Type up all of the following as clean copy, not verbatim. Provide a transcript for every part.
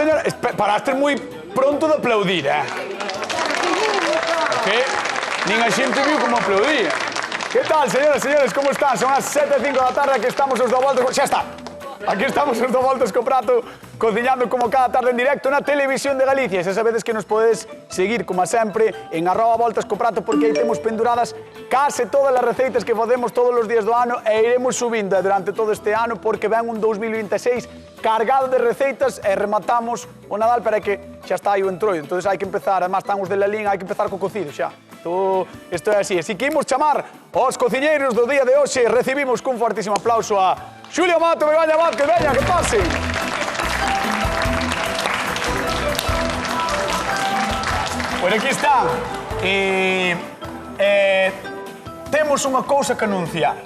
señora. Paraste moi pronto de aplaudir, Que nin a xente viu como aplaudía. Que tal, señoras e señores, como están? Son as 7:05 da tarde, que estamos os do voltas... Xa está. Aquí estamos os do voltas co prato, cociñando como cada tarde en directo na Televisión de Galicia. E xa sabedes que nos podedes seguir, como sempre, en @voltascoprato, porque aí temos penduradas case todas as receitas que facemos todos os días do ano e iremos subindo durante todo este ano, porque ven un 2026 cargado de receitas e rematamos o Nadal, para que xa está aí o entroido. Entón hai que empezar, además están os de Lalín, hai que empezar co cocido xa. Isto é así. Así que imos chamar aos cociñeiros do día de hoxe. Recibimos cun fortísimo aplauso a Xulio Mato, Begoña Vázquez. Veña, que pase. Pois aquí está. Temos unha cousa que anunciar.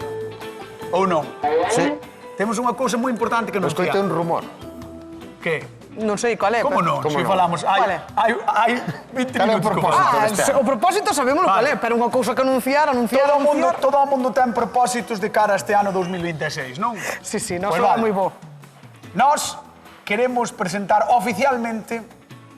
Ou non? Sí. Temos unha cousa moi importante que anunciar. Escoitei un rumor. Que? Non sei qual é. Como non? Se falamos... Hai 20 minutos que falamos. O propósito sabemos qual é, pero unha cousa que anunciar. Todo o mundo ten propósitos de cara a este ano 2026, non? Sí, non será moi bo. Nós queremos presentar oficialmente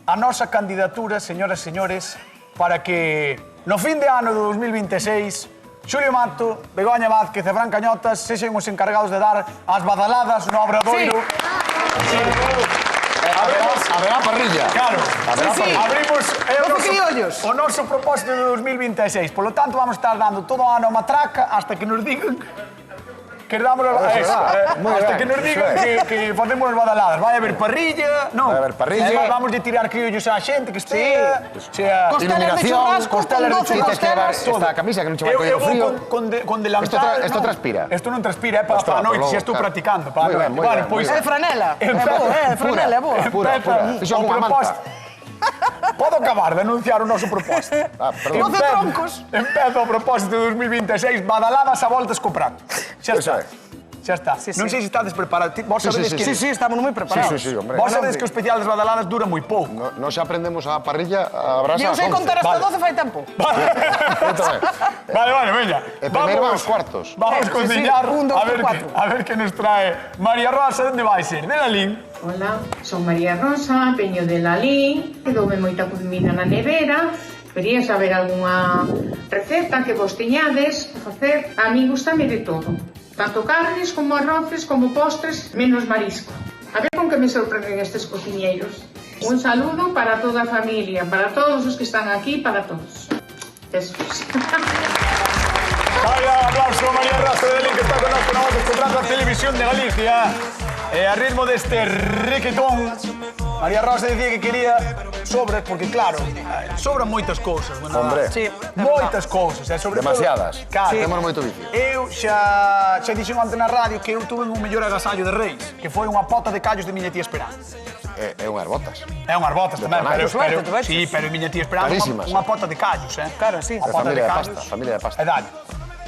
a nosa candidatura, señoras e señores, para que no fin de ano do 2026 Xulio Mato, Begoña Vázquez e Fran Cañotas sexen os encargados de dar as badaladas no Obradoiro. Haberá parrilla. Claro. Abrimos o noso propósito de 2026. Por lo tanto, vamos a estar dando todo o ano matraca hasta que nos digan que damos hasta que nos digan que facemos as badaladas. Vai haber parrilla, non? Vai haber parrilla. Vamos de tirar criollos á xente que estea. Iluminación, costelas de churrasco. Tens que levar esta camisa que non che vai coller o frío. Con delantal. Isto transpira. Isto non transpira, é para a noite, se estou practicando. Moi ben, moi ben. É franela. É franela, é boa. Pura. Fixo unha manta. Podo acabar de anunciar o noso propósito. 12 troncos. Empeza o propósito de 2026, badaladas a voltas co prato. Xa está. Xa está. Non sei se estades preparados. Vos sabedes que... Sí, estamos moi preparados. Sí, hombre. Vos sabedes que o especial das badaladas dura moi pouco. Nós xa aprendemos a parrilla a brasa. Eu sei contar hasta 12 fai tempo. Vale, veña. Primeiro vamos cuartos. Vamos cociñar a ver que nos trae María Rosa. Onde vai ser? De Lalín. Hola, son María Rosa, veño de Lalín, quedoume moita comida na nevera, quería saber algunha receta que vos teñades a facer. A mí gustame de todo, tanto carnes como arroces, como postres, menos marisco. A ver con que me sorprenden estes cociñeiros. Un saludo para toda a familia, para todos os que están aquí, para todos. Besos. Vaya, aplauso a María Rosa de Lalín, que está con nós con a Contrata Televisión de Galicia. A ritmo deste requetón, María Rosa dicía que quería sobras, porque claro, sobran moitas cousas. Hombre. Moitas cousas. Demasiadas. Temos moito vicio. Eu xa dixen onte na radio que eu tuve un mellor agasallo de Reis, que foi unha pota de callos de miña tía Esperanza. É unhas botas. É unhas botas tamén, pero miña tía Esperanza unha pota de callos, Claro, sí. Familia de pasta. E dalle.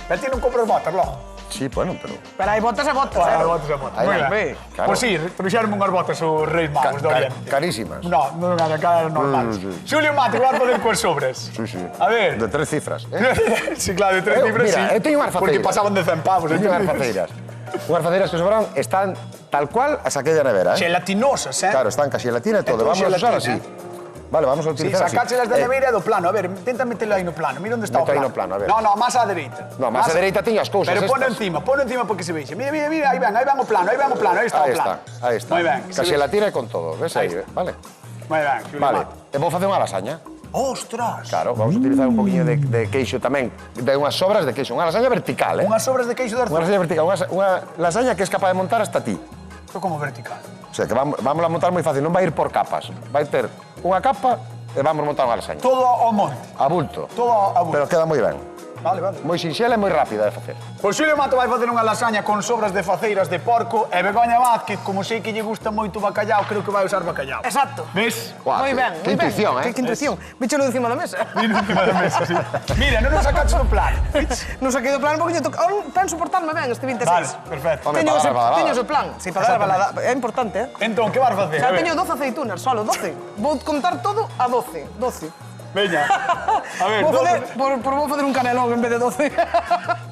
Pero ti non compras botas, logo? Sí, bueno, pero... Pero hai botas e botas, botas e botas. Moi ben. Pois sí, trouxeron unhas botas os Reis Magos do Oriente. Carísimas. Non eran normales. Xulio Mato, que vai poder coas sobras. Sí. A ver. De 3 cifras. Sí, claro, de 3 cifras, sí. Mira, eu teño unhas faceiras. Porque pasaban de 100 pavos. Teño unhas faceiras. Unhas faceiras que sobraron están tal cual a saquei da nevera, Gelatinosas, Claro, están ca xelatina e todo. Vamos a usar así. Vale, vamos a utilizar así. Si sacáchelas da nevera do plano. A ver, tenta metelo aí no plano. Mira onde está o plano. Meto aí no plano, a ver. Non, máis á dereita. Non, máis á dereita tiño as cousas estas. Pero pon encima porque se vexe. Mira, aí ven o plano, aí está o plano. Aí está. Moi ben. Ca xelatina e con todo, ves aí, vale? Moi ben, Xulio Vale, Mato. e vou facer unha lasaña. Ostras! Claro, vamos a utilizar un poquinho de queixo tamén, de unhas sobras de queixo, unha lasaña vertical, Unhas sobras de queixo de Unha arzón. lasaña vertical, unha lasaña que es capaz de montar hasta ti. Isto como vertical. O sea, que vamos a montar moi fácil, non vai ir por capas. Vai ter unha capa e vamos montar unha lasaña. Todo ao monte. A bulto. Todo a bulto. Pero queda moi ben. Vale. Moi sinxela e moi rápida de facer. Pois Xulio Mato vai facer unha lasaña con sobras de faceiras de porco e Begoña Vázquez, como sei que lle gusta moito o bacallao, creo que vai usar bacallao. Exacto. Ves? Moi ben. Que intuición, Que intuición. Víchelo encima da mesa. Mira encima da mesa, sí. Mira, non nos sacaches do plano. Non saquei do plano porque penso portarme ben este 26. Vale, perfecto. Home, para dar balada. Teño o plan. Si, para dar balada. É importante, Entón, que vas facer? Xa teño 12 aceitunas, solo 12. Vou contar todo a 12. 12. Veña. A ver, Vou facer un canelón en vez de 12.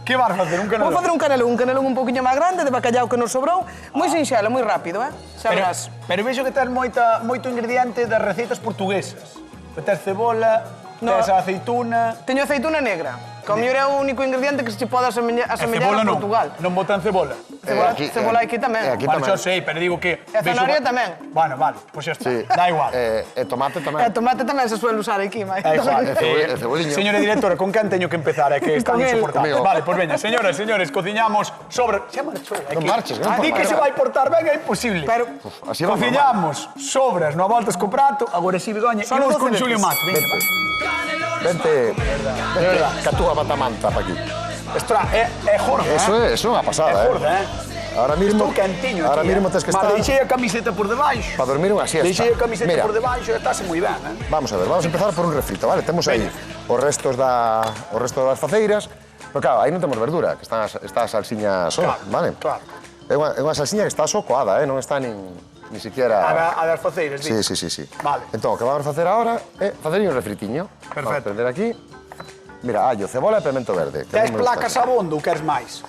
Que vas facer? Un canelón? Vou facer un canelón un pouquiño máis grande, de bacallau que nos sobrou, moi sinxelo, moi rápido, xa verás. Pero vexo que tes moito ingrediente das recetas portuguesas. Tes cebola, tes a aceituna... Teño aceituna negra, que ao mellor é o único ingrediente que se pode asemellar a Portugal. Non botan cebola? Cebola aquí tamén. Bueno, xa sei, pero digo que... E zanahoria tamén. Bueno, vale, pois xa está, da igual. E tomate tamén. E tomate tamén se suele usar aquí, mai. É igual. E ceboliña. Señora directora, con quen teño que empezar? É que están Con él. insoportables. Comigo. Vale, pois veña, señoras, señores, cociñamos sobre... Xa marchou. Non marches, non Di que importa. se vai portar ben é imposible. Pero Así vamos. Cociñamos sobras no voltas co prato, agora si Begoña, Só imos 12 con Xulio veces. Mat. Veña, Vente, que a túa batamanta pa aquí. Estra, é jorda, Eso é unha pasada, É jorda, Ahora mismo, Estou cantiño ahora aquí, mismo tes que estar deixei a camiseta por debaixo. para dormir unha siesta. Deixei a camiseta Mira, por debaixo e estáse moi ben, vamos a ver, vamos a empezar por un refrito, vale? Temos aí os restos das faceiras, pero claro, aí non temos verdura, que está a salsiña só, Claro, vale? claro. É unha salsiña que está só coada, non está ni siquiera... A das faceiras, Sí, di. sí. Vale. Entón, o que vamos a facer agora é facer un refritiño. Vamos a Perfecto. prender aquí. Mira, allo, cebola e pimento verde. que a Tes mí me gusta. placas abondo ou queres máis?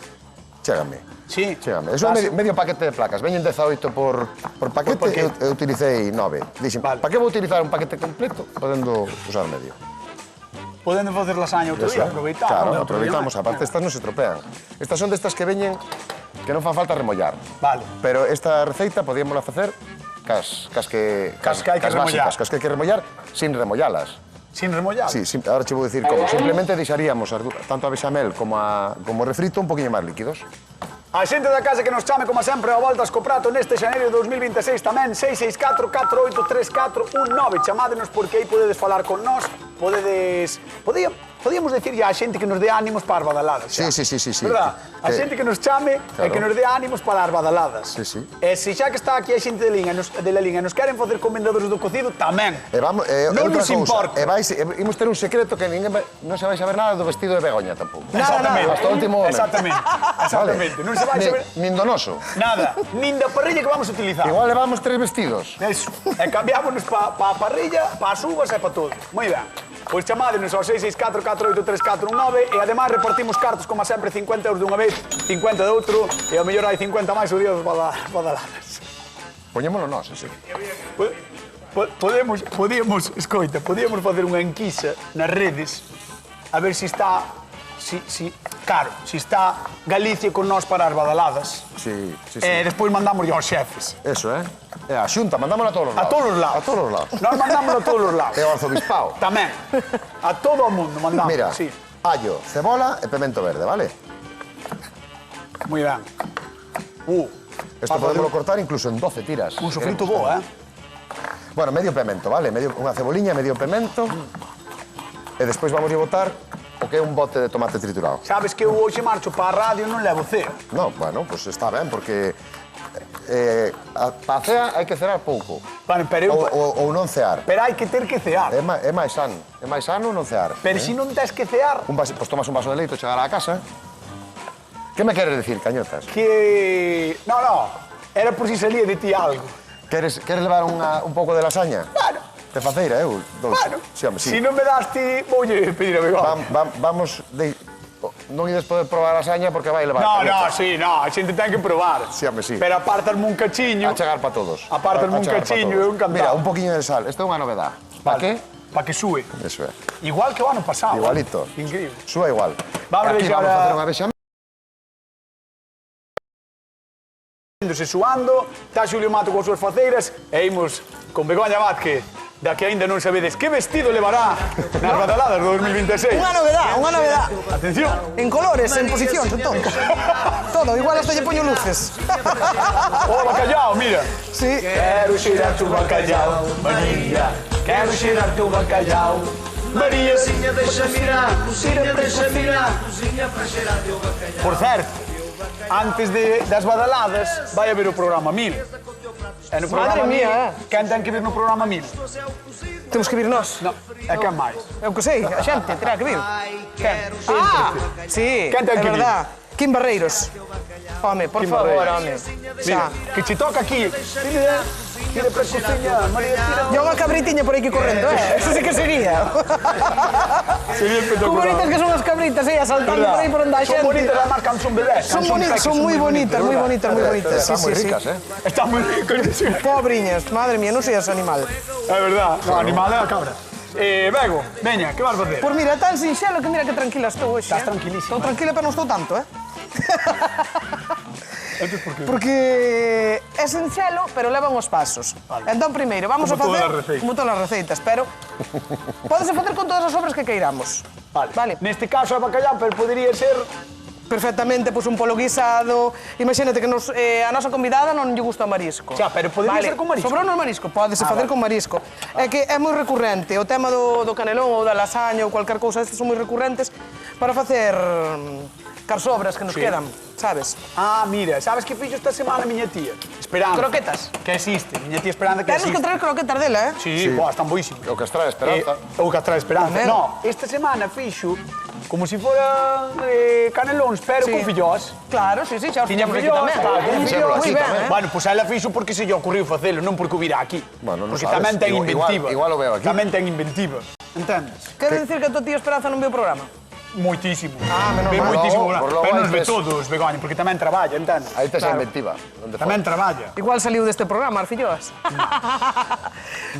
Chégame. Sí. Chégame. Eso é medio paquete de placas. Veñen 18 por paquete, Por paquete. eu utilicei 9. Dixen, Vale. para que vou utilizar un paquete completo podendo usar medio? Podendo facer lasaña outro Eso día, é. aproveitar. Claro, non? aproveitamos. Aparte, estas non se tropean. Estas son destas que veñen que non fan falta remollar. Vale. Pero esta receita podíamola facer cas que hai que remollar. básicas, cas que hai que remollar sin remollalas. Sin remollar. Sí, ahora che vou dicir como. Simplemente deixaríamos tanto a bechamel como o refrito un poquinho máis líquidos. A xente da casa que nos chame, como sempre, a voltas co prato neste xaneiro de 2026 tamén, 664-483419. Chamádenos porque aí podedes falar con nós, podíamos decir a xente que nos dé ánimos para as badaladas. Sí. Verdad? A xente que nos chame e que nos dé ánimos para as badaladas. Sí. E se xa que está aquí a xente de la Liga nos queren facer comendadores do cocido, tamén. E vamos, Non outra nos cousa, importa. imos ter un secreto que non se vai saber nada do vestido de Begoña tampouco. Exactamente. Hasta o último momento. Exactamente. Non se vai saber Nin donoso. nada, nin da parrilla que vamos a utilizar. Igual levamos 3 vestidos. Eso. E cambiámonos pa a parrilla, pa as uvas e pa todo. Moi ben. Pois chamádenos ao 664-483419 e ademais repartimos cartos, como sempre, 50 euros dunha vez, 50 de outro, e ao mellor hai 50 máis o día dos badaladas. Poñémolo nós, así. Podíamos facer unha enquisa nas redes a ver se está, claro, se está Galicia con nós para as badaladas. Sí. E despois mandamos aos xefes. Eso, E a xunta, mandámola a todos os lados. A todos os lados. A todos os lados. Nós mandamos a todos os lados. E ao arzobispado. Tamén. A todo o mundo mandamos. Mira, Sí. allo, cebola e pimento verde, vale? Moi ben. Isto podemos cortar incluso en 12 tiras. Un sofrito bo, Bueno, medio pimento, vale? Unha ceboliña, medio pimento. E despois vamos a botar o que é un bote de tomate triturado. Sabes que eu hoxe marcho para a radio e non levo cea. No, bueno, pues está ben, porque para a cea hai que cear pouco. Bueno, pero eu... Ou non cear. Pero hai que ter que cear. É máis sano. É máis sano non cear. Pero se non tes que cear... Pois tomas un vaso de leite ao chegar á casa. Que me queres decir, cañotas? Que... No. Era por si salía de ti algo. Queres levar un pouco de lasaña? Bueno. De faceira, eu? Bueno. Sí, home, sí. Se non me das ti, voulle pedir a Begoña. Vamos... Non ides poder probar a lasaña porque vai levar... No, a xente ten que probar. Sí, home, sí. Pero apartarme un cachiño... A chegar para todos. Apartarme un cachiño, eu encantado. Mira, un poquinho de sal. Isto é unha novedad. Para que? Para que sube. Eso é. Igual que o ano pasado. Igualito. Increíble. Súa igual. Vamos Aquí deixar vamos a- facer unha bechamel. Suando, está Xulio Mato coas súas faceiras e imos con Begoña Vázquez, da que aínda non sabedes que vestido levará nas badaladas do 2026. Unha novedad. Atención. En colores, en posicións, en todo. Todo, igual hasta lle poño luces. O bacallao, mira. Sí. Quero xeirar tu bacallao, María. Quero xeirar tu bacallao, María. Cozinha deixa mirar, cozinha deixa mirar, cozinha para cheirar teu bacalhau. Por certo, antes das badaladas vai haber o programa 1000. E no programa Madre mía, 1000, quen ten que vir no programa 1000? Temos que vir nós. Non, é quen máis? Eu que sei, a xente terá que vir. Quen? Sí, Quen ten é que vir? verdad. Kim Barreiros. Home, por Kim favor, Barreiros. home. Mira, Xa. que che toca aquí. Tira para a cociña, María, tira. E unha cabritiña por aquí correndo, Eso sí que sería. Sería Que espectacular. bonitas que son as cabritas, saltando por aí por onde hai Son xente. bonitas, además, cando son bebés. Son bonitas, son moi bonitas, moi bonitas, moi bonitas. Están Sí, muy sí, sí. ricas, Están moi ricos. Pobriñas, madre mía, non seas animal. É verdad. No, animal é a cabra. Bego, veña, que vas facer? Pois mira, tan sinxelo que mira que tranquila estou hoxe. Estás tranquilísima. Estou tranquila, pero non estou tanto, Entonces, por qué? Porque é sinxelo, pero leva uns pasos. Vale. Entón, primeiro, vamos Como a facer... todas as receitas. Como todas as receitas, pero... Pódese facer con todas as obras que queiramos. Vale. Neste caso é bacallau, pero podería ser... Perfectamente, pois un polo guisado. Imagínate que a nosa convidada non lle gusta o marisco. Xa, pero podería ser con marisco. Sobrou no marisco, pódese facer con marisco. É que é moi recurrente, o tema do canelón ou da lasaña ou cualquier cousa, estes son moi recurrentes para facer carsobras que nos quedan, sabes? Ah, mira, sabes que fixo esta semana a miña tía? Esperanza. Croquetas. Que existe, miña tía Esperanza que Temos existe. que traer croquetas dela, Sí, boa, están boísimas. O que extrae Esperanza. O que trae Esperanza. Tamén. No, esta semana fixo como si fora canelóns, pero con fillós. Claro, sí, xa os Tiña fixemos aquí fillós, tamén. claro, tiña Fixémolo fillós. aquí Moi ben, tamén. Bueno, pois ela fixo porque se lle ocurriu facelo, non porque o vira aquí. Bueno, non porque sabes. tamén ten Igual- inventiva. igual o veo aquí. Tamén ten inventiva. Entendes? Quere dicir que a tua tía Esperanza non veo o programa? Moitísimo. menos Ve mal. moitísimo. Por logo Pero nos aí ve tes- todos, Begoña, porque tamén traballa, entendes? Aí tes a Claro. inventiva. Onde Tamén traballa. Igual saliu deste programa, as filloas.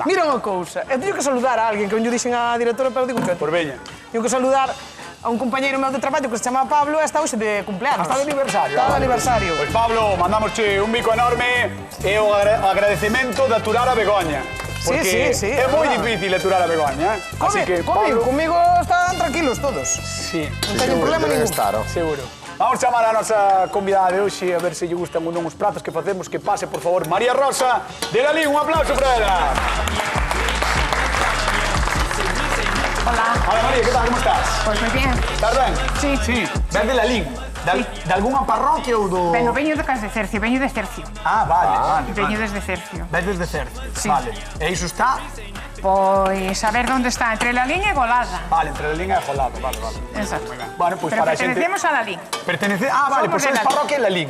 Mira unha cousa, eu teño que saludar a alguén que non lle dixen á directora, pero digo que Por veña. teño que saludar a un compañeiro meu de traballo que se chama Pablo e está hoxe de cumpleanos. Está de aniversario. Está de aniversario. Pois Pablo, mandamosche un bico enorme e o agradecemento de aturar a Begoña. Porque sí, é é moi verdad. difícil aturar a Begoña, Así que, Pablo... Comigo están tranquilos todos. Sí, Non teñen problema Deben ningún. estar, oh. seguro. Vamos chamar a nosa convidada de hoxe a ver se lle gustan ou non os pratos que facemos. Que pase, por favor, María Rosa de Lalín. Un aplauso para ela. Hola, Hola, María, que tal? Como estás? pues muy bien. Estás ben? Sí. Sí. Ves de Lalín? De algunha parroquia ou do... Bueno, veño de Cas de Cercio, veño de Cercio. Ah, vale. Veño desde Cercio. Ves desde Cercio. Sí. Vale. E iso está... Pois a ver onde está, entre la línea e Golada. Vale, entre Lalín e Jolado. Vale, vale. Exacto. Bueno, pois Pero para a xente... pertenecemos a la Lin. Pertenece... Ah, vale, Somos pois de eres Lalín. parroquia en Lalín.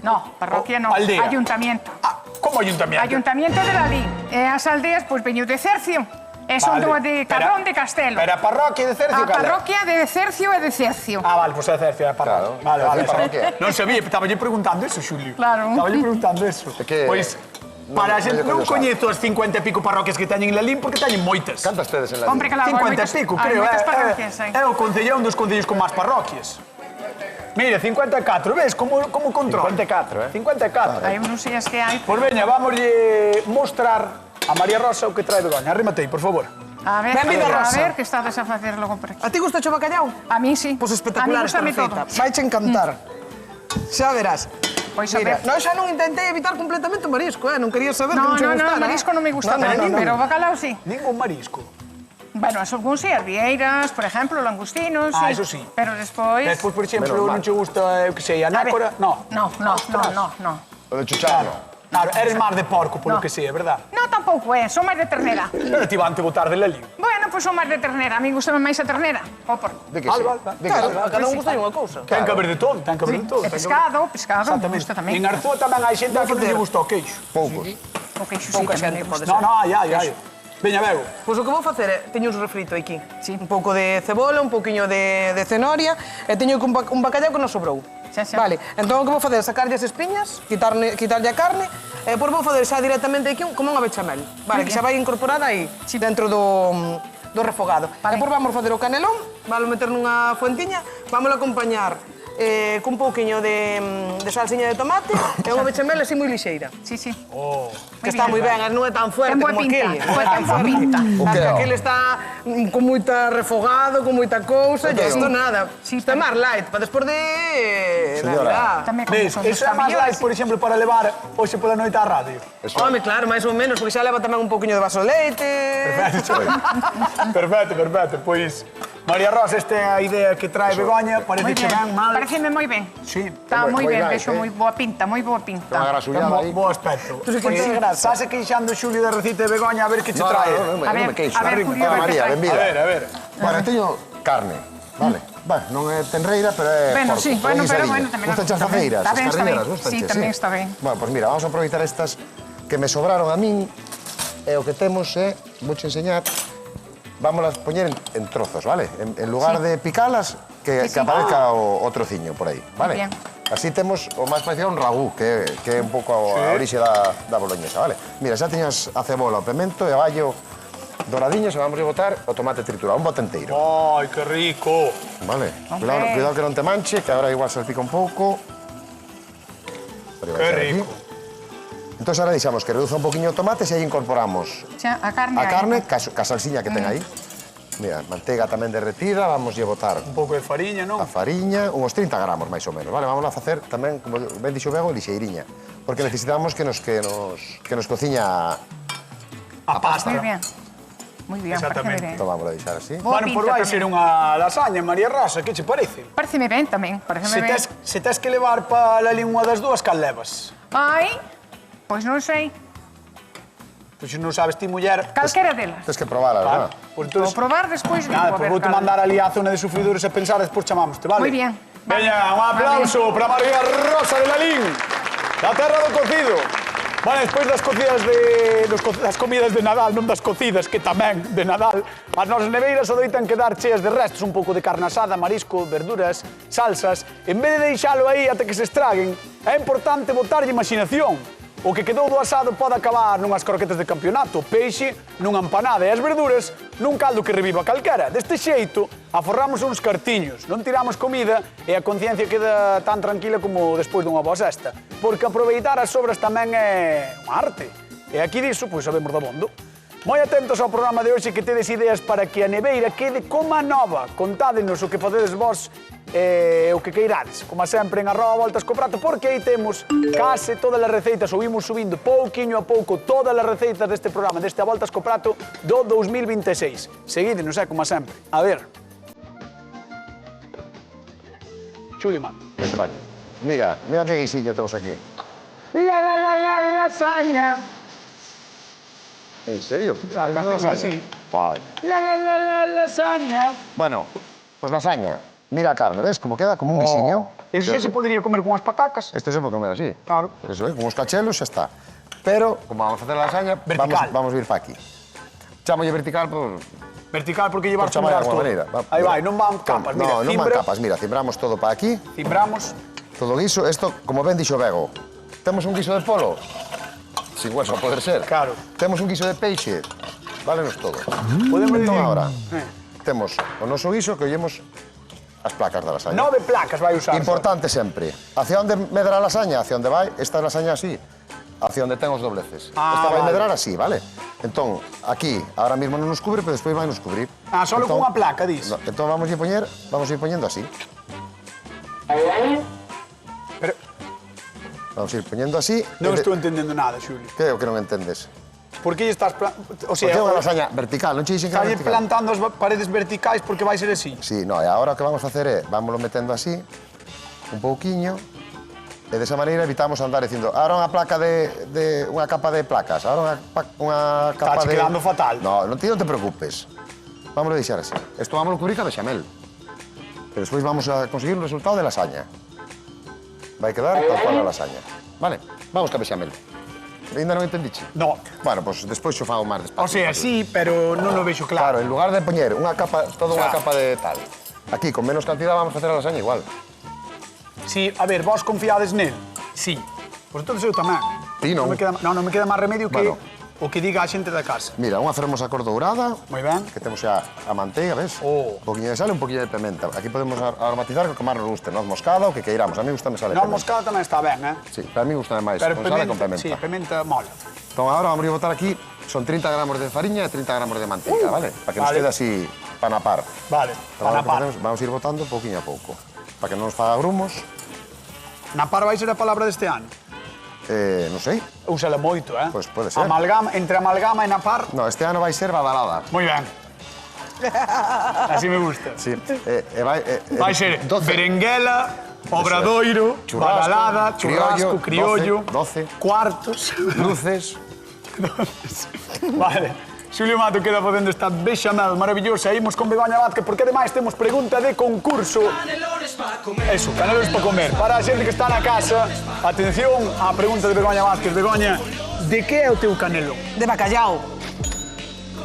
No, parroquia no, Aldea. ayuntamiento. Ah, como ayuntamiento? Ayuntamiento de la Lin. E as aldeas, pois veño de Cercio. E son Vale. de Cadrón de Castelo. Pero a parroquia de Cercio, A cal é? parroquia de Cercio e de Cercio. Ah, vale, pois é Cercio, é parroquia. Claro, Vale, vale. Cercio, parroquia. Non sabía, estaballe preguntando eso, Xulio. Claro. Estaballe preguntando eso. É que- Pois, para a non xente lle non coño coñezo as 50 e pico parroquias que teñen en Lalín porque teñen moitas. Cantas tedes en la Hombre, claro, 50 e hai moitas- pico, hai creo. moitas parroquias, hai. É o concellón dos concellos con máis parroquias. Mira, 54, ves como controla? 54, 54. Hai uns días que hai. Pois veña, vámoslle mostrar a María Rosa o que trae Begoña. Arrímate aí, por favor. A ver, Benvida, a Rosa. ver, que estades a facer logo por aquí. A ti gusta o bacallau? A mí sí. Pois A mí espectacular esta gustame receta. todo. Vai che encantar. Xa verás. Pois a Mira, ver. non, xa non intentei evitar completamente o marisco, non quería saber que No, non che no, gustara. no, marisco non me gusta No, nada, no, no. pero o bacalao sí. Ningún marisco. Bueno, as algún sí, as vieiras, por exemplo, langostinos, Ah, sí. eso sí. Pero despois... Despois, por exemplo, Menos mal. non che gusta, eu que sei, a A ver. nácora? No. No. O de chucharlo. Claro, eres máis de porco, polo No. que sei, é verdad? No, tampouco é, son máis de ternera. Pero ti van te botar de Lalín. Bueno, pois son máis de ternera, a mí gustame máis a ternera. O porco. De que Vale, sí? vale, vale. De que Claro, sí? a cada un gusta unha cousa. Ten que haber de todo, ten que haber de todo. E ten que pescado, haber- pescado, me gusta tamén. En Arzúa tamén hai xente que non lle gusta o queixo. Poucos. O queixo sí, Pouca tamén xente me pode gusta. ser. No, hai. Veña, Bego. Pois o que vou facer é, teño un refrito aquí. Sí. Un pouco de cebola, un pouquiño de cenoria, e teño un bacallau que nos sobrou. Xa, xa. Vale, entón o que vou facer é sacarlle as espiñas, quitarlle a carne, e depois vou facer xa directamente aquí como unha bechamel. Vale, Muy que xa vai incorporada aí, dentro do refogado. Vale. Depois vamos facer o canelón, vamos meter nunha fuentiña, vamos acompañar cun pouquiño de salsiña de tomate e unha bechamel así moi lixeira. Sí, sí. Que está moi ben, non é tan fuerte Ten boa como pinta, aquele. ten boa pinta. O que é? Aquele está con moita refogado, con moita cousa, e isto nada. Sí, Isto é máis light, para despois de Señora. Navidad. Tamén como Ves, son eso é máis light, familiares. por exemplo, para levar hoxe pola noite á radio. Home, claro, máis ou menos, porque xa leva tamén un pouquiño de vaso de leite. Perfecto. Pois, María Rosa, esta é a idea que trae Begoña. Moi Parece que ben, mal. Pareceme moi ben. Sí. Está Moi- moi moi ben, light, vexo eh? moi boa pinta, moi boa Ten unha pinta. grasullada aí. Bo aspecto. Tú sí que tens grasa. Estás queixando, Xulio, da recita de Begoña, a ver que che No, trae. no, A ver, non me queixo. a ver, Julio, Ah, a ver María, que trae. benvida. A ver. Bueno, teño carne, vale? Bueno, non é tenreira, pero é Bueno, porco, sí, bueno, pero guisadinho. bueno, tamén Gustan está ben. faceiras, Está as ben, está carrilleiras, ben. gustan Sí, che, tamén está ben. Bueno, pues mira, vamos a aproveitar estas que me sobraron a min, e o que temos é, vouche enseñar, vámolas poñer en trozos, vale? En lugar de picalas, que aparezca o trociño por aí, vale? Bien. Así temos o máis parecido a un ragú, que é un pouco a orixe da boloñesa, vale? Mira, xa tiñas a cebola, o pemento e o allo doradiños e vamos a botar o tomate triturado, un bote enteiro. Ai, que rico. Vale, cuidado que non te manche, que agora igual salpica un pouco. Que rico. Entón, ahora deixamos que reduza un poquinho o tomate e aí incorporamos Xa, a carne a aí. carne, ca salsiña que ten aí. Mira, manteiga tamén derretida, vamos a botar Un pouco de fariña, non? a fariña, uns 30 gramos máis ou menos, vale? Vamos a facer tamén, como ben dixo Bego, lixeiriña, porque necesitamos que nos cociña A pasta. Muy bien. Muy bien, Exactamente. pareceme ben. Entón, vamos a deixar así. Boa Bueno, pois pinta vai tamén. ser unha lasaña, María Rosa, que che parece? Pareceme ben tamén, pareceme ben. Se tes que levar para a lingua das dúas, cal levas? Ai, pois non sei. Pois se non sabes ti, muller... Calquera delas. Tens que probarla, Claro, ¿verdad? pois Vou entonces... probar despois. Nada, digo, a pois ver vou-te cal. mandar ali a zona de sufridores a pensar e despois chamámoste, vale? Moi bien. Veña, un aplauso para María Rosa de Lalín, da terra do cocido. Vale, despois das cocidas das comidas de Nadal, non das cocidas, que tamén de Nadal, as nosas neveiras adoitan quedar cheas de restos, un pouco de carne asada, marisco, verduras, salsas. En vez de deixalo aí até que se estraguen, é importante botarlle imaginación. O que quedou do asado pode acabar nunhas croquetas de campeonato, o peixe nunha empanada e as verduras nun caldo que reviva calquera. Deste xeito, aforramos uns cartiños, non tiramos comida e a conciencia queda tan tranquila como despois dunha boa sesta. Porque aproveitar as sobras tamén é unha arte. E aquí diso, pois sabemos dabondo. Moi atentos ao programa de hoxe que tedes ideas para que a neveira quede coma nova. Contádenos o que fadedes vós o que queirades, como sempre en @voltascoprato, porque aí temos case todas as receitas, ou imos subindo pouquiño a pouco todas as receitas deste programa, deste A Voltas co Prato do 2026. Seguídenos, como sempre. A ver. Xulio Man. Mira que guisillo temos aquí. La lasaña. En serio? Sí. Vale. La lasaña. Bueno, pues lasaña. Mira a carne, ¿ves? Como queda como un guisiño. Eso se podría comer con as patacas. Este se pode comer así. Claro. Eso, con uns cachelos xa está. Pero, como vamos a facer a lasaña, Vertical. vamos a ir pa aquí. Chámolle vertical por Vertical porque llevas chamar de todo. alguma maneira. Aí vai, non van capas, mira, non van capas, mira, cimbramos todo para aquí. Cimbramos. Todo guiso, isto, como ben dixo Bego, temos un guiso de polo, sin hueso a poder ser. Claro. Temos un guiso de peixe, válenos todo. Podemos Entón dicir... agora, temos o noso guiso que ollemos as placas da lasaña. 9 placas vai usar. Importante sempre. Hacia onde medra a lasaña, hacia onde vai, esta lasaña así, hacia onde ten os dobleces. Esta vai vale. medrar así, vale? Entón, aquí, ahora mismo non nos cubre, pero despois vai nos cubrir. Ah, solo Entón, con unha placa, dis. No, entón vamos a ir poñendo así. Pero Vamos a ir poñendo así. non estou entendendo nada, Xulio. Que é o que non entendes? Por que lle estás... O Porque é sea, unha lasaña vertical, non che dixen que era estás vertical? plantando as paredes verticais porque vai ser así. Sí, no, e agora o que vamos a facer é, vámoslo metendo así, un pouquiño, e desa maneira evitamos andar dicindo, ahora unha placa unha capa de placas, ahora unha capa Está de... quedando fatal. No, non te preocupes. Vámoslo deixar así. Isto vámoslo cubrir ca bechamel. Pero despois vamos a conseguir un resultado de lasaña. Vai quedar tal cual a lasaña. Vale, vamos ca bechamel. Ainda non entendiche? No. Bueno, pois despois xo fago máis despacio. O sea, sí, pero non o vexo Claro, claro. en lugar de poñer unha capa, toda unha Xa. capa de tal. Aquí, con menos cantidad, vamos a facer a lasaña igual. Sí, a ver, vos confiades nel? Sí. Pois entonces eu tamén. Ti non. Non me queda máis remedio que Bueno. o que diga a xente da casa. Mira, unha fermosa cor dourada, Moi ben. que temos xa a manteiga, ves? Oh. Un poquinho de sal e un poquinho de pementa. Aquí podemos aromatizar co que máis nos guste, noz moscada, o que queiramos. A mí gusta me sale Non, pementa. moscada tamén está ben, Sí, pero a mí gusta máis Pero con sal e con pementa. sí, pementa mola. Entón, agora vamos a botar aquí, son 30 gramos de fariña e 30 gramos de manteiga, vale? Para que nos vale. quede así, para napar. Vale, Entón, agora o que napar. facemos, vamos a ir botando pouquinho a pouco, para que non nos faga grumos. Napar vai ser a palabra deste ano. Non sei. Úsala moito, Pois pode ser. Entre amalgama e napar, No, este ano vai ser badalada. moi ben. Así me gusta. Sí. Vai ser 12. berenguela, obradoiro, Churrasco, badalada, churrasco, criollo, 12. cuartos. Luces. Vale. Xulio Mato queda facendo esta bechamel maravillosa. Imos con Begoña Vázquez porque ademais temos pregunta de concurso. Eso, canelones para comer. Para a xente que está na casa, atención á pregunta de Begoña Vázquez. Begoña, De que é o teu canelón? De bacallao.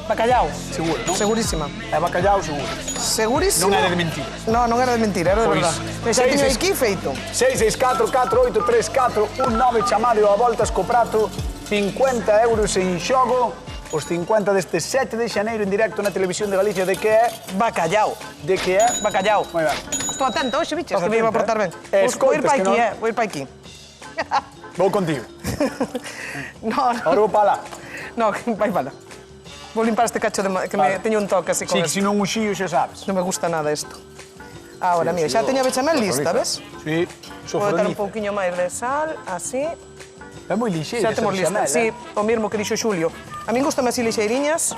Bacallao. Seguro, non? Segurísima. É bacallao, seguro. Segurísima. Non era de mentira. No, non era de mentira, era de Pois, verdade. Pero xa seis, tiño seis. aquí feito. 664-4834-19 chamado a voltas co prato, 50 euros en xogo, os 50 deste 7 de xaneiro en directo na televisión de Galicia. De que é? Bacallao. De que é? Bacallao. Moi ben. Estou atenta hoxe, biches, Estás que me iba a atenta, portar ben. eh? Vou ir Escoitas para que aquí, non- Vou ir para aquí. Vou contigo. No, no. Ahora vou para lá. No, vai para. Vou limpar este cacho de que me Vale. teño un toque así con Si, esto. si non uxío xa sabes. Non me gusta nada isto. Ahora, mira, xa teño a bechamel lista, ves? Si, Vou botar un sofroniza. pouquiño máis de sal, así. É moi lixeira Xa temos lista. Sí, o mesmo que dixo Xulio. A min gustame así lixeiriñas.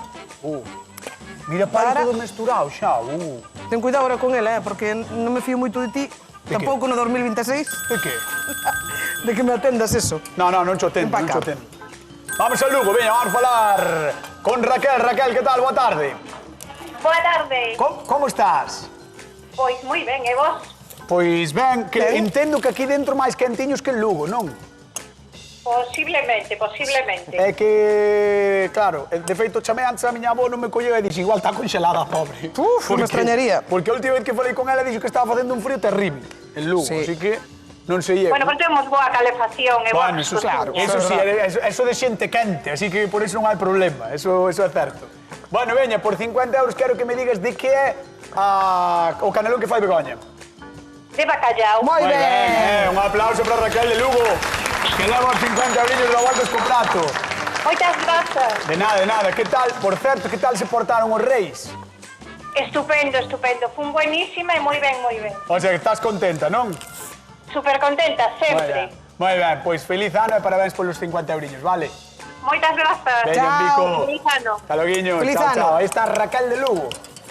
Mira, para Para. todo mesturado xa. Ten cuidado ahora con ela, porque non me fío moito de ti. De Tampouco no 2026. De que? De que me atendas eso. No, non cho tendo, Ven pa non cá. cho tendo. Vamos al Lugo, veña, vamos a falar con Raquel. Raquel, que tal? Boa tarde. Boa tarde. Como estás? Pois moi ben, e vos? Pois ben, que Ben. entendo que aquí dentro máis quentiños que en Lugo, non? Posiblemente, posiblemente. É que, claro, de feito chamei antes a miña avó, non me colleu e dixo, igual está congelada, pobre. Uf, non me extrañaría. Porque a última vez que falei con ela dixo que estaba facendo un frío terrible en Lugo, Sí. así que non sei eu. Bueno, pues temos boa calefacción e boa Bueno, eso, cociña. eso sí, eso de xente quente, así que por eso non hai problema, eso é certo. Bueno, veña, por 50 euros quero que me digas de que é o canelón que fai Begoña. De bacallao. Moi Moi ben. un aplauso para Raquel de Lugo, que leva os 50 eurillos da volta co prato. Moitas grazas. De nada, que tal, por certo, que tal se portaron os reis? Estupendo, estupendo. Fun buenísima e moi ben, moi ben. O sea, que estás contenta, non? Super contenta, sempre. Moi ben, pois feliz ano e parabéns polos 50 eurillos, vale? Moitas grazas. Veña, un bico. Feliz ano. Hasta loguiño, Feliz chao, ano. chao. Aí está Raquel de Lugo.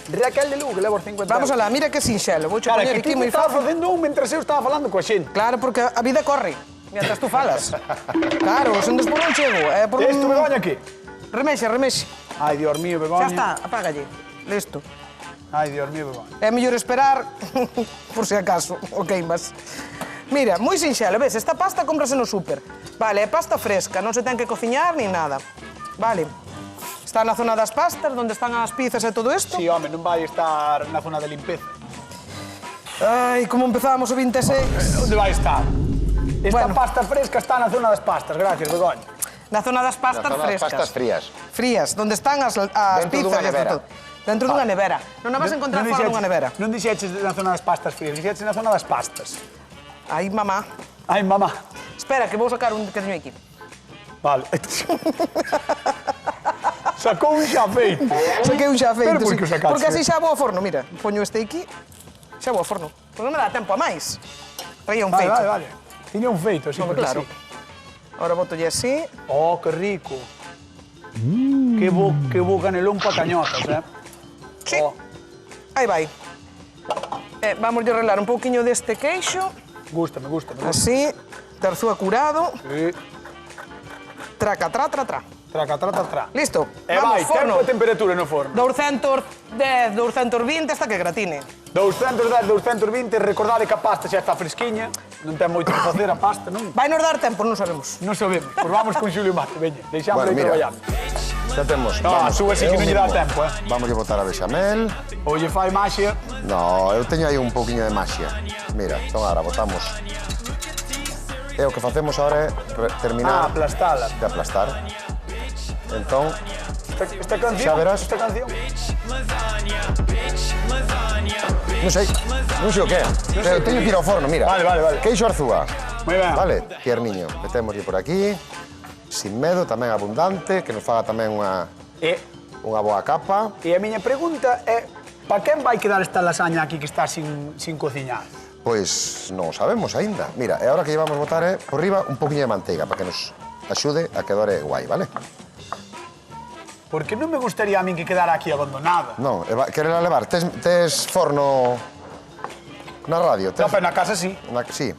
Raquel de Lugo, que leva os 50 Vamos euros. alá, mira que sinxelo. Vou Cara, poñer que aquí tú moi estabas fácil. facendo un mentre eu estaba falando coa xente. Claro, porque a vida corre. Mientras tú falas. Claro, sen despois non chego. É por Isto, Begoña, que? Remexe, remexe. Ai, Dios mío, Begoña. Xa está, apágalle. Listo. Ai, Dios mío, Begoña. É mellor esperar, por si acaso, o queimas. Mira, moi sinxelo, ves, esta pasta cómprase no súper. Vale, é pasta fresca, non se ten que cociñar ni nada. Vale. Está na zona das pastas, onde están as pizzas e todo isto. Sí, home, non vai estar na zona de limpeza. Ai, como empezábamos o 26. Onde vai estar? Esta Bueno. pasta fresca está na zona das pastas, gracias, Begoña. Na zona das pastas Nas zonas frescas. pastas frías. Frías, onde están as Dentro pizzas dunha e nevera. todo. Dentro dunha nevera. Non a vas a encontrar fora dunha nevera. Non dixeches na zona das pastas frías, dixeches na zona das pastas. Ai, mamá. Ai, mamá. Espera, que vou sacar un que teño aquí. Vale. Sacou un xa feito. Saquei un xa feito. Pero por sí. que o sacaste? Porque así xa vou ao forno, mira. Poño este aquí, xa vou ao forno. Porque non me dá tempo a máis. Traía un Vale, feito. vale, vale. Tiña un feito, así, Home, porque claro. sí. Ahora botolle así. Oh, que rico. Que bo canelón pa cañotas, eh? Sí. Oh, Aí vai. Vamos a relar un pouquiño deste queixo. gústame, gústame. Así. Tarzúa curado. Sí. Traca, tra, tra, tra. Traca, trata, tra. Listo. E Vamos, vai, forno. tempo e temperatura no forno. 210, 220 hasta que gratine. 210, 220, recordade que a pasta xa está fresquiña, non ten moito que facer a pasta, non? Vai nos dar tempo, non sabemos. Non sabemos, pois vamos con Xulio Mate, veña, deixamos Bueno, aí mira. traballando. Xa temos. No, a súa sí que non lle dá tempo, eh. Vamos a botar a bechamel. Ou lle fai maxia, No, eu teño aí un pouquiño de maxia. Mira, entón agora botamos. E o que facemos agora é terminar aplastala. de aplastar. Entón, Esta canción, Xa verás. esta canción. non sei o que é. Pero teño que ir ao forno, mira. Vale, vale, vale. Queixo arzúa. Moi ben. Vale, tierniño. Metémoslle por aquí. Sin medo, tamén abundante, que nos faga tamén unha boa capa. E a miña pregunta é, pa quen vai quedar esta lasaña aquí que está sin cociñar? Pois non o sabemos aínda. Mira, e agora que llevamos botar é por riba un poquinho de manteiga para que nos axude a quedar guai, vale? Porque non me gustaría a min que quedara aquí abandonada. Non, querela levar. Tes forno na radio? No, pero na casa sí. Sí.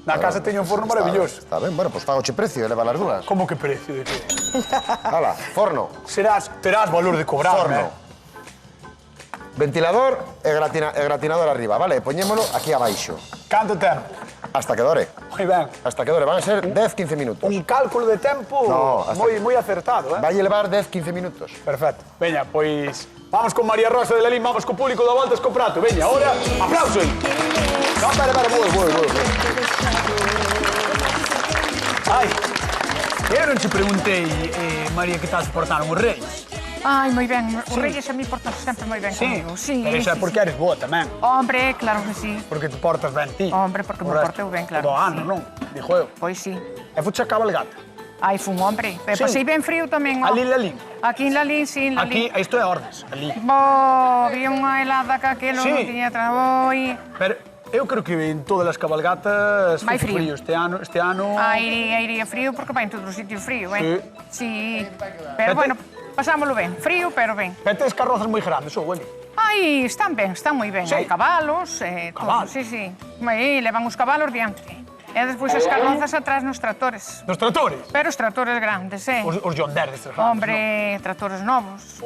Na casa teño un forno maravilloso. Está ben, bueno, pois fagoche precio e leva as dúas. Como que precio de que? Hala, forno. Terás valor de cobrarme. Forno. Ventilador e gratinador arriba, vale? Poñémolo aquí abaixo. Canto tempo? hasta que dore. Moi ben. Hasta que dore. Van a ser 10-15 minutos. Un cálculo de tempo moi acertado, Vai levar 10-15 minutos. Perfecto. Veña, pois vamos con María Rosa de Lalín, vamos co público da Voltas co Prato. Veña, ahora, aplauso. Non, espera, moi. Ai, eu non che preguntei, María, que tal se portaron os reis. Ai, moi ben. Os reyes a mí portanse sempre moi ben comigo. Sí, pero iso é porque eres boa tamén. Hombre, claro que sí. Porque te portas ben ti. Hombre, porque me porteu ben, claro. Do ano, non? Dixo eu. Pois sí. E fuche a cabalgata. Ai, fun hombre. Pasei ben frío tamén, ó. Ali en Lalín. Aquí en Lalín, sí, en Aquí, Lalín. isto é Ordes, ali. Vi unha helada que aquelo non tiña traboi. Pero eu creo que en todas as cabalgatas Vai frío. Este ano... Iría frío porque vai en todos os sitios frío, Sí. Pero bueno, pasámoslo ben. Frío, pero ben. Pero tes carrozas moi grandes, ou, ali? Ai, están moi ben. Sí. Hai cabalos, todo. Sí. Aí levan os cabalos diante. E despois as carrozas atrás nos tratores. Nos tratores? Pero os tratores grandes, Os John Deere destes grandes, Hombre, tratores novos.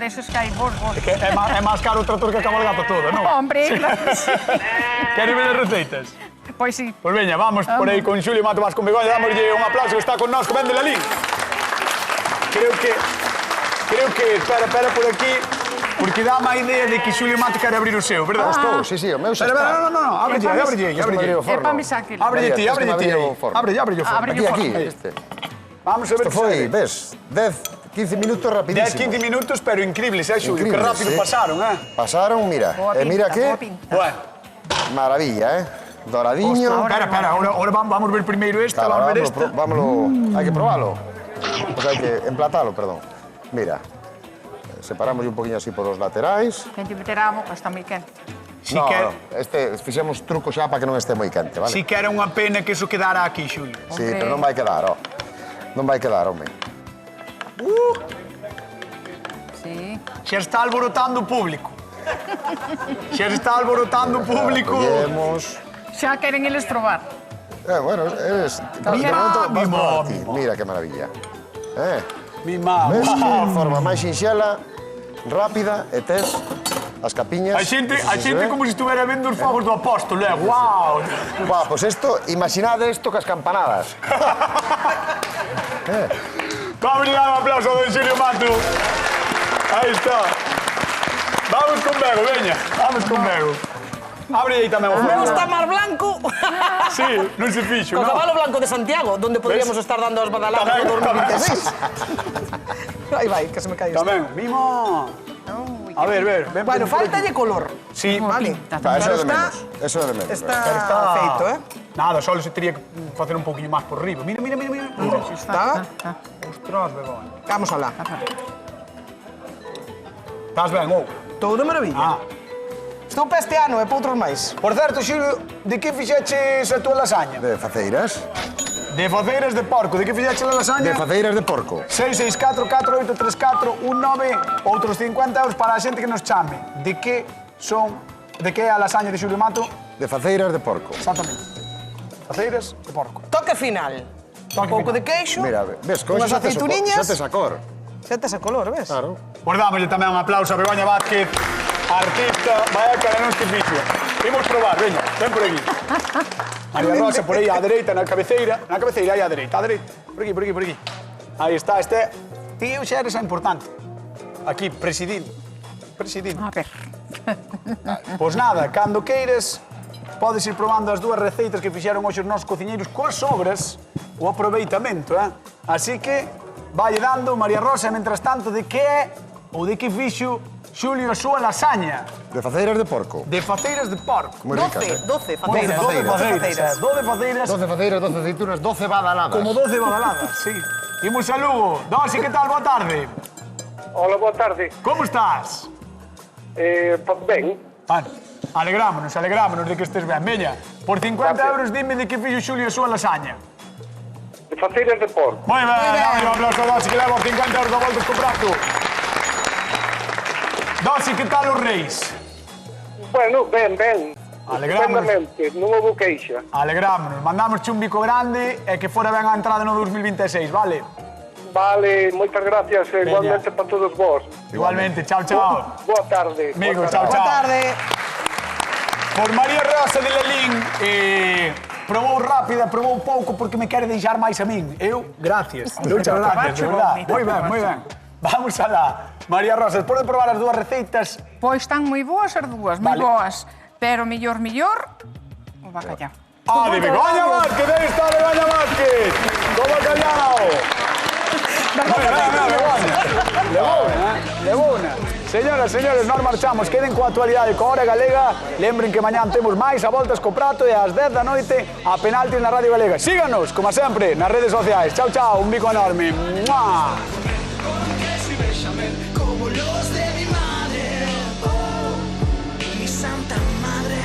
Deses que hai vos. Que é máis caro o trator que a cabalgata toda, non? Hombre, claro que sí. Queres ver as receitas? Pois sí. Pois veña, vamos por aí con Xulio Mato Vaz con Begoña, dámoslle un aplauso que está con nós, que ven de Lalín. Creo que, espera por aquí, porque dá má idea de que Xulio Mato quere abrir o seu, verdad? Estou, sí, o meu xa está. No, ábrelle. É para mi sáquilo. Ábrelle ti. Ábrelle o forno. Aquí, este. Vamos a ver Isto foi, ves, 10-15 minutos rapidísimos. 10-15 minutos, pero increíbles, Xulio? Que Increíbles, rápido pasaron, Pasaron, mira. Mira que Bueno. maravilla, Doradiño. Espera, ahora vamos ver primeiro este, vamos ver este. Vámonos, hai que probalo. Pues hai que emplatalo, perdón. Mira, separamos un poquinho así por os laterais. Quente meter a boca, está moi quente. No, fixemos truco xa para que non este moi quente, vale? Si que era unha pena que iso quedara aquí, Xulio. Sí, pero non vai quedar, Non vai quedar, home. Sí. Xa está alborotando o público. Xa está alborotando o público. Collemos. Xa queren eles probar. Bueno, eres... Mira que maravilla. Mima, ves que forma máis sinxela, rápida, e tes as capiñas... A xente como se estuvera vendo os fogos do apóstolo, guau! Guau, pois isto, imaginade isto cas campanadas. Vamos a dar un aplauso a don Xulio Mato. Aí está. Vamos con Bego, veña. Vamos con Bego. Abre aí tamén o Me fuego. gusta mar blanco. Sí, non se fixo, O non? cabalo blanco de Santiago, donde podríamos estar dando as badaladas no 2026. Aí vai, que se me cae isto. Tamén, mimo. A ver, ven. Bueno, faltalle color. Sí, Vale. Eso é de menos. Eso é de menos. Está feito, Nada, só se teria que facer un pouquinho máis por riba. Mira. Está. Ostras, Begoña. Vamos alá. Estás ben, ou? Todo maravilla. Estou para este ano e para outros máis. Por certo, Xulio, de que fixeches a tua lasaña? De faceiras. De faceiras de porco. De que fixeches a lasaña? De faceiras de porco. 664-4834-19, outros 50 euros para a xente que nos chame. De que é a lasaña de Xulio Mato? De faceiras de porco. Exactamente. Faceiras de porco. Toque final. Un pouco de queixo. Mira, ves, con unhas xa tes aceituniñas. a cor. Xa tes a color, ves? Claro. Pois dámoslle tamén un aplauso a Begoña Vázquez, artista, vaya caranóns que fixo. Imos probar, veña, ven por aquí. María Rosa, por aí, á dereita, na cabeceira, aí á dereita, por aquí. Aí está, tío xa eres a importante. Aquí, presidindo. A ver. Pois nada, cando queires, podes ir probando as dúas receitas que fixeron hoxe os nosos cociñeiros coas sobras, o aproveitamento, Así que, vai dando, María Rosa, mentras tanto, de que é ou de que fixo Xulio a súa lasaña. De faceiras de porco. De faceiras de porco. Moi ricas, 12 faceiras. 12 faceiras. 12 faceiras. 12 faceiras, 12 aceitunas, 12 badaladas. Como 12 badaladas, sí. Imos a Lugo. Dosi, que tal? Boa tarde. Hola, boa tarde. Como estás? Ben. Bueno, alegrámonos de que estés ben. Veña, por 50 euros dime de que fixo Xulio a súa lasaña. De faceiras de porco. Moi ben, dame un aplauso a Dosi, que leva os 50 euros do Voltas co Prato. Dosi, que tal os reis? Bueno, ben. Alegrámonos. Estupendamente, non houve queixa. Alegrámonos. Mandamos un bico grande e que fora ben a entrada no 2026, vale? Vale, moitas gracias, igualmente para todos vos. Igualmente, chao. Boa tarde. Amigo, chao. Boa tarde. Por María Rosa de Lalín, probou rápida, probou pouco porque me quere deixar máis a min. Eu, gracias. Muchas gracias, de verdad. Moi ben, moi ben. Vamos alá. María Rosa, despois de probar as dúas receitas... Pois están moi boas as dúas, moi boas. Pero mellor, o bacallao. Ah, de Begoña Vázquez, aí está Begoña Vázquez. Do bacallao. Levona. Señoras, señores, nós marchamos. Queden coa actualidade coa Hora Galega. Lembren que mañán temos máis a voltas co prato e ás 10 da noite a penaltis na Radio Galega. Síganos, como sempre, nas redes sociais. Chao, chao, un bico enorme. ¡Mua! Como los de mi madre, mi santa madre.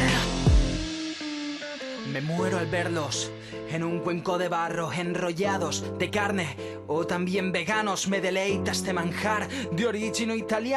Me muero al verlos en un cuenco de barro, enrollados de carne o también veganos. Me deleita este manjar de origen italiano.